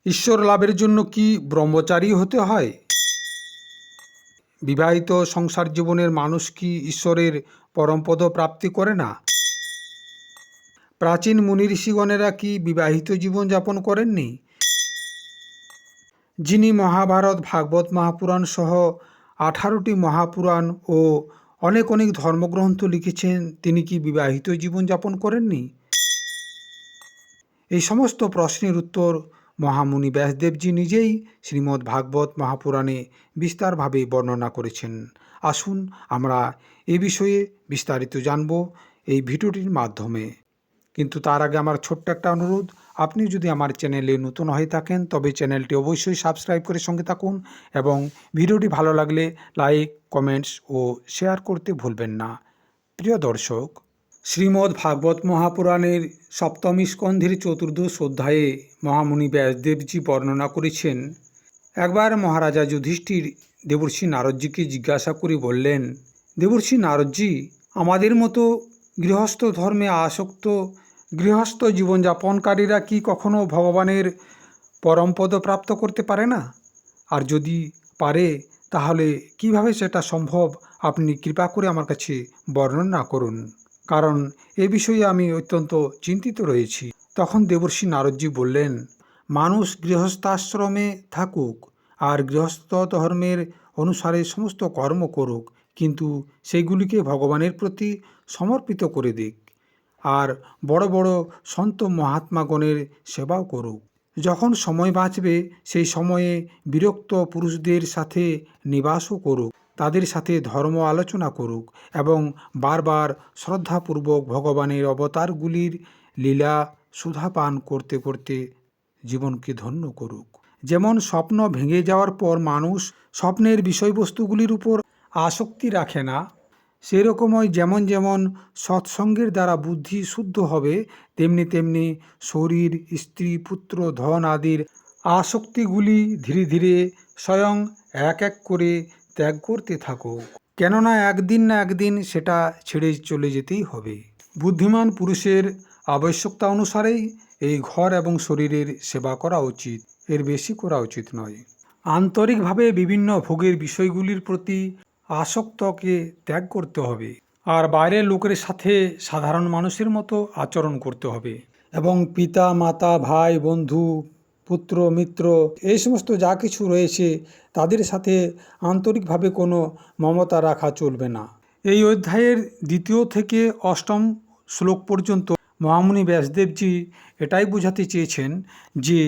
ঈশ্বর লাভের জন্য কি ব্রহ্মচারী হতে হয়? বিবাহিত সংসার জীবনের মানুষ কি ঈশ্বরের পরমপদ প্রাপ্তি করে না? প্রাচীন মুনি ঋষিগণেরা কি বিবাহিত জীবন যাপন করেননি? যিনি মহাভারত, ভাগবত মহাপুরাণ সহ 18টি মহাপুরাণ ও অনেক অনেক ধর্মগ্রন্থ লিখেছেন, তিনি কি বিবাহিত জীবন যাপন করেননি? এই সমস্ত প্রশ্নের উত্তর মহামুনি ব্যাসদেবজি নিজেই শ্রীমদ্ ভাগবত মহাপুরাণে বিস্তারভাবে বর্ণনা করেছেন। আসুন আমরা এ বিষয়ে বিস্তারিত জানব এই ভিডিওটির মাধ্যমে। কিন্তু তার আগে আমার ছোট্ট একটা অনুরোধ, আপনি যদি আমার চ্যানেলে নতুন হয়ে থাকেন তবে চ্যানেলটি অবশ্যই সাবস্ক্রাইব করে সঙ্গে থাকুন এবং ভিডিওটি ভালো লাগলে লাইক, কমেন্টস ও শেয়ার করতে ভুলবেন না। প্রিয় দর্শক, শ্রীমদ্ ভাগবত মহাপুরাণের সপ্তমী স্কন্ধের 14দশ অধ্যায়ে মহামুনি ব্যাসদেবজি বর্ণনা করেছেন, একবার মহারাজা যুধিষ্ঠির দেবর্ষি নারদজিকে জিজ্ঞাসা করে বললেন, দেবর্ষি নারদজি, আমাদের মতো গৃহস্থ ধর্মে আসক্ত গৃহস্থ জীবনযাপনকারীরা কি কখনো ভগবানের পরমপদ প্রাপ্ত করতে পারে না? আর যদি পারে তাহলে কিভাবে সেটা সম্ভব? আপনি কৃপা করে আমার কাছে বর্ণনা করুন, কারণ এ বিষয়ে আমি অত্যন্ত চিন্তিত রয়েছি। তখন দেবর্ষি নারদজি বললেন, মানুষ গৃহস্থাশ্রমে থাকুক আর গৃহস্থ ধর্মের অনুসারে সমস্ত কর্ম করুক, কিন্তু সেইগুলিকে ভগবানের প্রতি সমর্পিত করে দিক আর বড় বড় সন্ত মহাত্মাগণের সেবাও করুক। যখন সময় বাঁচবে সেই সময়ে বিরক্ত পুরুষদের সাথে নিবাসও করুক, তাদের সাথে ধর্ম আলোচনা করুক এবং বারবার শ্রদ্ধাপূর্বক ভগবানের অবতারগুলির লীলা সুধাপান করতে করতে জীবনকে ধন্য করুক। যেমন স্বপ্ন ভেঙে যাওয়ার পর মানুষ স্বপ্নের বিষয়বস্তুগুলির উপর আসক্তি রাখে না, সেরকমই যেমন যেমন সৎসঙ্গের দ্বারা বুদ্ধি শুদ্ধ হবে, তেমনি তেমনি শরীর, স্ত্রী, পুত্র, ধন আদির আসক্তিগুলি ধীরে ধীরে স্বয়ং এক এক করে ত্যাগ করতে থাকো, কেননা একদিন না একদিন সেটা ছেড়ে চলে যেতেই হবে। বুদ্ধিমান পুরুষের আবশ্যকতা অনুসারেই এই ঘর এবং শরীরের সেবা করা উচিত, এর বেশি করা উচিত নয়। আন্তরিকভাবে বিভিন্ন ভোগের বিষয়গুলির প্রতি আসক্তকে ত্যাগ করতে হবে আর বাইরের লোকের সাথে সাধারণ মানুষের মতো আচরণ করতে হবে এবং পিতা, মাতা, ভাই, বন্ধু, পুত্র, মিত্র এই সমস্ত যা কিছু রয়েছে তাদের সাথে আন্তরিকভাবে কোনো মমতা রাখা চলবে না। এই অধ্যায়ের 2 থেকে 8 শ্লোক পর্যন্ত মহামুনি ব্যাসদেবজি এটাই বোঝাতে চেয়েছেন যে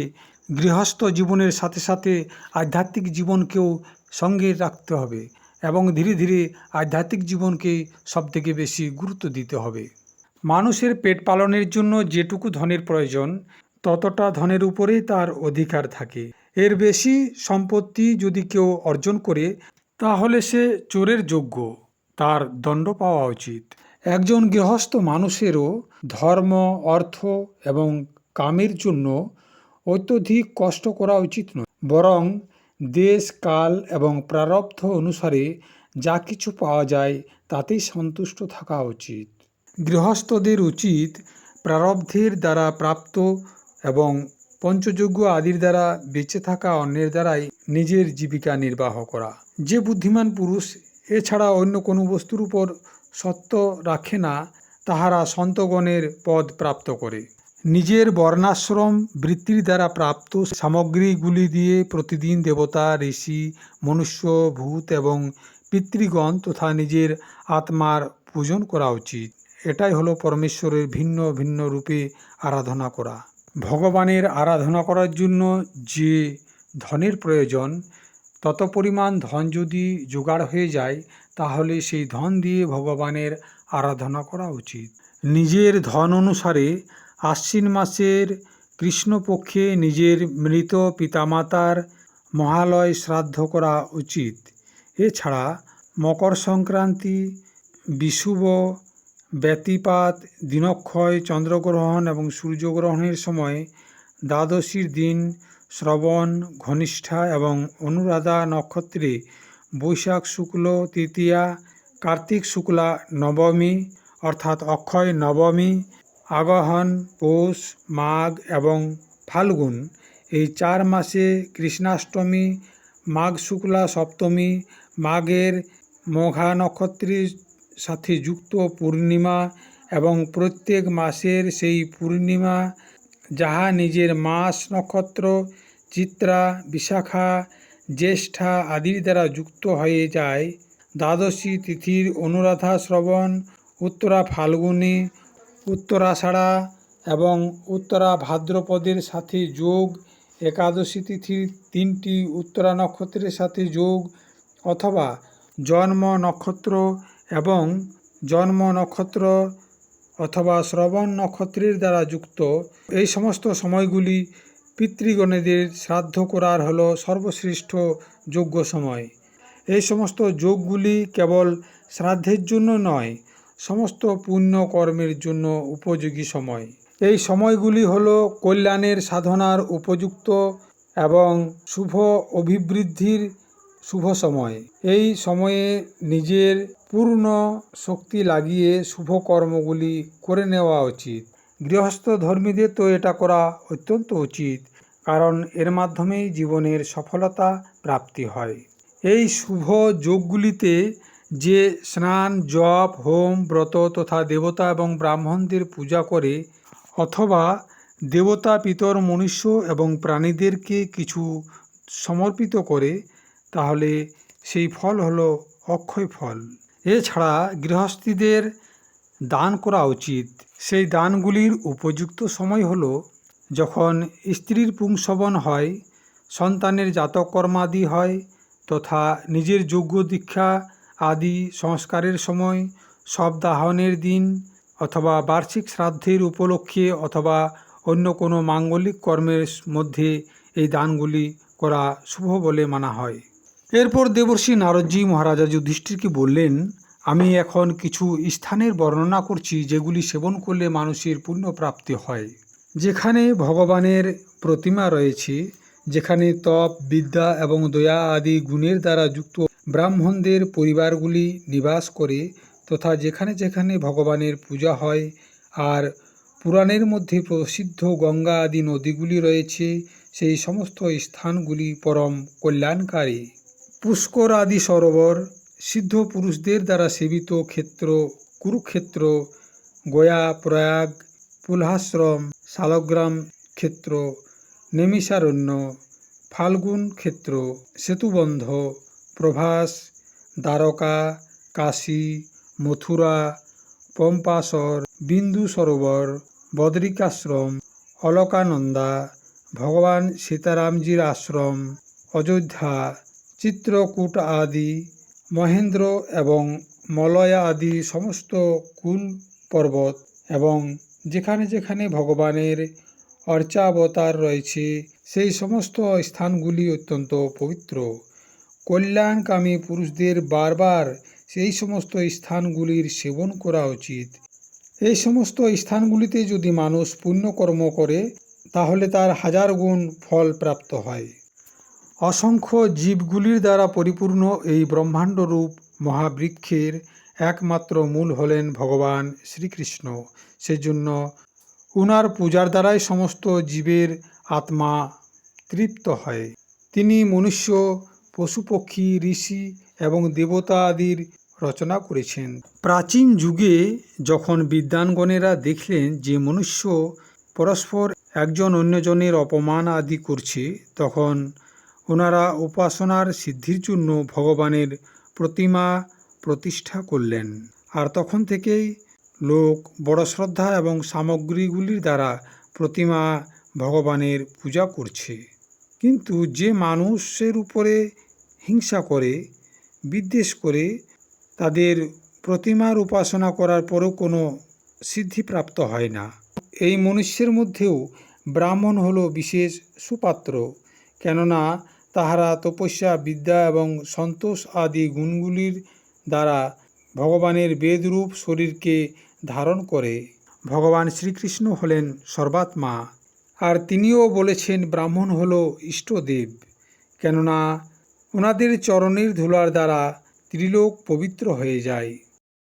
গৃহস্থ জীবনের সাথে সাথে আধ্যাত্মিক জীবনকেও সঙ্গে রাখতে হবে এবং ধীরে ধীরে আধ্যাত্মিক জীবনকে সবথেকে বেশি গুরুত্ব দিতে হবে। মানুষের পেট পালনের জন্য যেটুকু ধনের প্রয়োজন ততটা ধনের উপরেই তার অধিকার থাকে। এর বেশি সম্পত্তি যদি কেউ অর্জন করে তাহলে সে চোরের যোগ্য, তার দণ্ড পাওয়া উচিত। একজন গৃহস্থ মানুষেরও ধর্ম, অর্থ এবং কামের জন্য অত্যধিক কষ্ট করা উচিত নয়, বরং দেশ, কাল এবং প্রারব্ধ অনুসারে যা কিছু পাওয়া যায় তাতেই সন্তুষ্ট থাকা উচিত। গৃহস্থদের উচিত প্রারব্ধের দ্বারা প্রাপ্ত এবং পঞ্চযজ্ঞ আদির দ্বারা বেঁচে থাকা অন্যের দ্বারাই নিজের জীবিকা নির্বাহ করা। যে বুদ্ধিমান পুরুষ এছাড়া অন্য কোনো বস্তুর উপর সত্ত্ব রাখে না, তাহারা সন্তগণের পদ প্রাপ্ত করে। নিজের বর্ণাশ্রম বৃত্তির দ্বারা প্রাপ্ত সামগ্রীগুলি দিয়ে প্রতিদিন দেবতা, ঋষি, মনুষ্য, ভূত এবং পিতৃগণ তথা নিজের আত্মার পূজন করা উচিত। এটাই হলো পরমেশ্বরের ভিন্ন ভিন্ন রূপে আরাধনা করা। ভগবানের আরাধনা করার জন্য যে ধনের প্রয়োজন, তত পরিমাণ ধন যদি জোগাড় হয়ে যায় তাহলে সেই ধন দিয়ে ভগবানের আরাধনা করা উচিত। নিজের ধন অনুসারে আশ্বিন মাসের কৃষ্ণপক্ষে নিজের মৃত পিতামাতার মহালয় শ্রাদ্ধ করা উচিত। এছাড়া মকর সংক্রান্তি, বিষুব, ব্যতিপাত, দিনক্ষয়, চন্দ্রগ্রহণ এবং সূর্যগ্রহণের সময়, দ্বাদশীর দিন, শ্রবণ, ঘনিষ্ঠা এবং অনুরাধা নক্ষত্রে, বৈশাখ শুক্ল তৃতীয়া, কার্তিক শুক্লা নবমী অর্থাৎ অক্ষয় নবমী, আগহন, পৌষ, মাঘ এবং ফাল্গুন এই 4 মাসে কৃষ্ণাষ্টমী, মাঘ শুক্লা সপ্তমী, মাঘের মঘা নক্ষত্রের সাথে যুক্ত পূর্ণিমা এবং প্রত্যেক মাসের সেই পূর্ণিমা যাহা নিজের মাস নক্ষত্র চিত্রা, বিশাখা, জ্যেষ্ঠা আদির দ্বারা যুক্ত হয়ে যায়, দ্বাদশী তিথির অনুরাধা শ্রবণ, উত্তরা ফাল্গুনী, উত্তরাষাঢ়া এবং উত্তরা ভাদ্রপদের সাথে যোগ, একাদশী তিথির 3টি উত্তরা নক্ষত্রের সাথে যোগ অথবা জন্ম নক্ষত্র এবং জন্ম নক্ষত্র অথবা শ্রবণ নক্ষত্রের দ্বারা যুক্ত, এই সমস্ত সময়গুলি পিতৃগণেদের শ্রাদ্ধ করার হলো সর্বশ্রেষ্ঠ যোগ্য সময়। এই সমস্ত যোগগুলি কেবল শ্রাদ্ধের জন্য নয়, সমস্ত পুণ্য কর্মের জন্য উপযোগী সময়। এই সময়গুলি হলো কল্যাণের সাধনার উপযুক্ত এবং শুভ অভিবৃদ্ধির শুভ সময়। এই সময়ে নিজের পূর্ণ শক্তি লাগিয়ে শুভ কর্মগুলি করে নেওয়া উচিত। গৃহস্থ ধর্মীদের তো এটা করা অত্যন্ত উচিত, কারণ এর মাধ্যমেই জীবনের সফলতা প্রাপ্তি হয়। এই শুভ যোগগুলিতে যে স্নান, জপ, হোম, ব্রত তথা দেবতা এবং ব্রাহ্মণদের পূজা করে অথবা দেবতা, পিতর, মনুষ্য এবং প্রাণীদেরকে কিছু সমর্পিত করে, তাহলে সেই ফল হলো অক্ষয় ফল। এছাড়া গৃহস্থীদের দান করা উচিত। সেই দানগুলির উপযুক্ত সময় হলো যখন স্ত্রীর পুংসবন হয়, সন্তানের জাতকর্মাদি হয় তথা নিজের যজ্ঞ দীক্ষা আদি সংস্কারের সময়, শবদাহনের দিন অথবা বার্ষিক শ্রাদ্ধের উপলক্ষে অথবা অন্য কোনো মাঙ্গলিক কর্মের মধ্যে এই দানগুলি করা শুভ বলে মানা হয়। এরপর দেবর্ষি নারদজি মহারাজা যুধিষ্ঠিরকে বললেন, আমি এখন কিছু স্থানের বর্ণনা করছি যেগুলি সেবন করলে মানুষের পুণ্য প্রাপ্তি হয়। যেখানে ভগবানের প্রতিমা রয়েছে, যেখানে তপ, বিদ্যা এবং দয়া আদি গুণের দ্বারা যুক্ত ব্রাহ্মণদের পরিবারগুলি নিবাস করে তথা যেখানে যেখানে ভগবানের পূজা হয় আর পুরাণের মধ্যে প্রসিদ্ধ গঙ্গা আদি নদীগুলি রয়েছে, সেই সমস্ত স্থানগুলি পরম কল্যাণকারী। পুষ্কর আদি সরোবর, সিদ্ধ পুরুষদের দ্বারা সেবিত ক্ষেত্র, কুরুক্ষেত্র, গয়া, প্রয়াগ, পুলহাশ্রম, শালগ্রাম ক্ষেত্র, নেমিষারণ্য, ফাল্গুন ক্ষেত্র, সেতুবন্ধ, প্রভাস, দ্বারকা, কাশী, মথুরা, পম্পাসর, বিন্দু সরোবর, বদ্রিকাশ্রম, অলকানন্দা, ভগবান সীতারামজির আশ্রম, অযোধ্যা, চিত্রকূট আদি, মহেন্দ্র এবং মলয়া আদি সমস্ত কুল পর্বত এবং যেখানে যেখানে ভগবানের অর্চাবতার রয়েছে সেই সমস্ত স্থানগুলি অত্যন্ত পবিত্র। কল্যাণকামী পুরুষদের বারবার সেই সমস্ত স্থানগুলির সেবন করা উচিত। এই সমস্ত স্থানগুলিতে যদি মানুষ পুণ্যকর্ম করে তাহলে তার 1000 গুণ ফল প্রাপ্ত হয়। অসংখ্য জীবগুলির দ্বারা পরিপূর্ণ এই ব্রহ্মাণ্ডরূপ মহাবৃক্ষের একমাত্র মূল হলেন ভগবান শ্রীকৃষ্ণ। সেজন্য উনার পূজার দ্বারাই সমস্ত জীবের আত্মা তৃপ্ত হয়। তিনি মনুষ্য, পশু পক্ষী, ঋষি এবং দেবতা আদির রচনা করেছেন। প্রাচীন যুগে যখন বিদ্বানগণেরা দেখলেন যে মনুষ্য পরস্পর একজন অন্যজনের অপমান আদি করছে, তখন ওনারা উপাসনার সিদ্ধির জন্য ভগবানের প্রতিমা প্রতিষ্ঠা করলেন। আর তখন থেকেই লোক বড় শ্রদ্ধা এবং সামগ্রীগুলির দ্বারা প্রতিমা ভগবানের পূজা করছে। কিন্তু যে মানুষের উপরে হিংসা করে, বিদ্বেষ করে, তাদের প্রতিমার উপাসনা করার পরেও কোনো সিদ্ধিপ্রাপ্ত হয় না। এই মনুষ্যের মধ্যেও ব্রাহ্মণ হলো বিশেষ সুপাত্র, কেননা তাহারা তপস্যা, বিদ্যা এবং সন্তোষ আদি গুণগুলির দ্বারা ভগবানের বেদরূপ শরীরকে ধারণ করে। ভগবান শ্রীকৃষ্ণ হলেন সর্বাত্মা, আর তিনিও বলেছেন ব্রাহ্মণ হলো ইষ্টদেব, কেননা ওনাদের চরণের ধুলার দ্বারা ত্রিলোক পবিত্র হয়ে যায়।